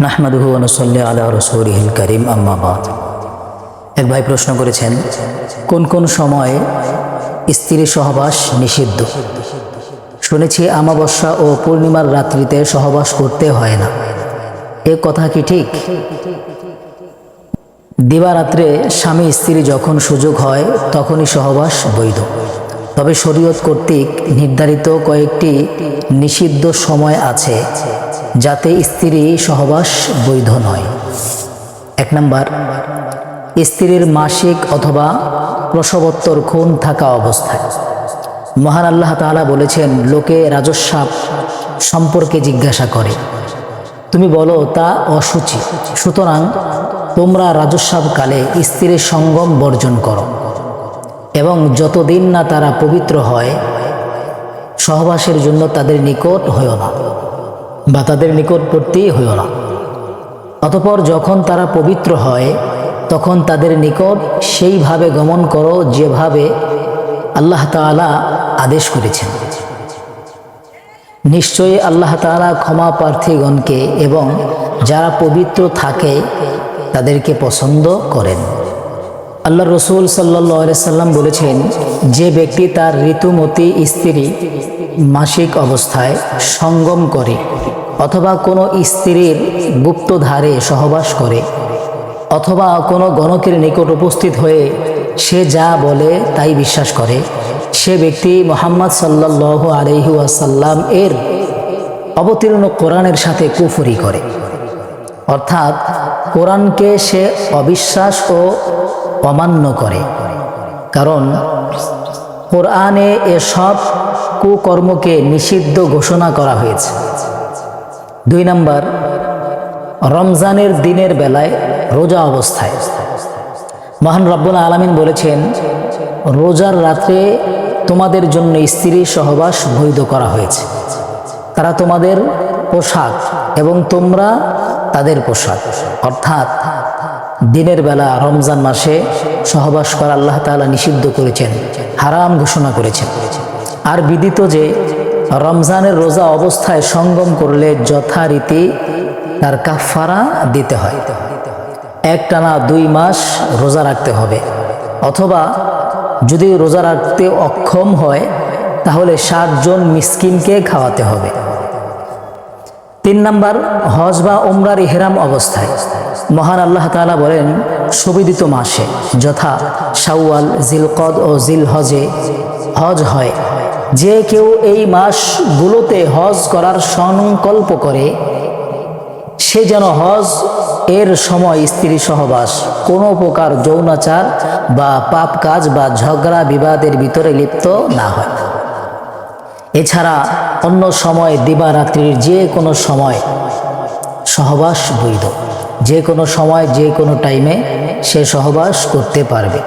নাহমাদুহু ওয়া নুসাল্লি আলা রাসূলিহিল কারীম আম্মা বাদ। এক ভাই প্রশ্ন করেছেন, কোন কোন সময়ে স্ত্রী সহবাস নিষিদ্ধ? শুনেছি অমাবস্যা ও পূর্ণিমার রাত্রিতে সহবাস করতে হয় না, এ কথা কি ঠিক? দিবারাত্রে স্বামী স্ত্রী যখন সুযোগ হয় তখনই সহবাস বৈধ, তবে শরীয়ত কর্তৃক নির্ধারিত কয়েকটি নিষিদ্ধ সময় আছে যাতে স্ত্রী সহবাস বৈধ নয়। 1 নাম্বার, স্ত্রীর মাসিক অথবা প্রসবোত্তর খুন থাকা অবস্থায়। মহান আল্লাহ তাআলা বলেছেন, লোকে রাজস্বাব সম্পর্কে জিজ্ঞাসা করে, তুমি বলো তা অশুচি, সুতরাং তোমরা রাজস্বাবকালে স্ত্রীর সঙ্গম বর্জন করো এবং যতদিন না তারা পবিত্র হয় সহবাসের জন্য তাদের নিকট হইও না বা তাদের নিকটবর্তী হইও না। অতঃপর যখন তারা পবিত্র হয় তখন তাদের নিকট সেইভাবে গমন করো যেভাবে আল্লাহ তাআলা আদেশ করেছেন। নিশ্চয়ই আল্লাহ তাআলা ক্ষমা প্রার্থীগণকে এবং যারা পবিত্র থাকে তাদেরকে পছন্দ করেন। আল্লাহ রসুল সাল্লাল্লাহু আলাইহি সাল্লাম বলেছেন, যে ব্যক্তি তার ঋতুমতী স্ত্রী মাসিক অবস্থায় সঙ্গম করে অথবা কোনো স্ত্রীর গুপ্তধারে সহবাস করে অথবা কোনো গণকের নিকট উপস্থিত হয়ে সে যা বলে তাই বিশ্বাস করে, সে ব্যক্তি মুহাম্মদ সাল্লাল্লাহু আলাইহি ওয়াসাল্লাম এর অবতীর্ণ কোরআনের সাথে কুফরি করে, অর্থাৎ কোরআনকে সে অবিশ্বাস ও অমান্য করে, কারণ কোরআনে এসব কুকর্মকে নিষিদ্ধ ঘোষণা করা হয়েছে। 2 নাম্বার, রমজানের দিনের বেলায় রোজা অবস্থায়। মহান রব্বুল আলামিন বলেছেন, রোজার রাতে তোমাদের জন্য স্ত্রী সহবাস বৈধ করা হয়েছে, তারা তোমাদের পোশাক এবং তোমরা তাদের পোশাক, অর্থাৎ দিনের বেলা রমজান মাসে সহবাস করা আল্লাহ তাআলা নিষিদ্ধ করেছেন, হারাম ঘোষণা করেছেন। আর বিদিত যে রমজানের রোজা অবস্থায় সঙ্গম করলে যথারীতি তার কাফারা দিতে হয়, একটানা 2 মাস রোজা রাখতে হবে, অথবা যদি রোজা রাখতে অক্ষম হয় তাহলে 60 জন মিসকিনকে খাওয়াতে হবে। 3 নাম্বার, হজ বা উমরার ইহরাম অবস্থায়। মহান আল্লাহ তাআলা বলেন, সুবিদিত মাসে যথা শাওয়াল, জিলকদ ও জিলহজে হজ হয়। যে কেউ এই মাসগুলোতে হজ করার সংকল্প করে সে যেন হজ এর সময় স্ত্রী সহবাস, কোনো প্রকার যৌনাচার বা পাপ কাজ বা ঝগড়া বিবাদের ভিতরে লিপ্ত না হয়। এছাড়া অন্য সময় দিবারাত্রির যে কোনো সময় সহবাস বৈধ, যে কোনো সময় যে কোনো টাইমে সে সহবাস করতে পারবে।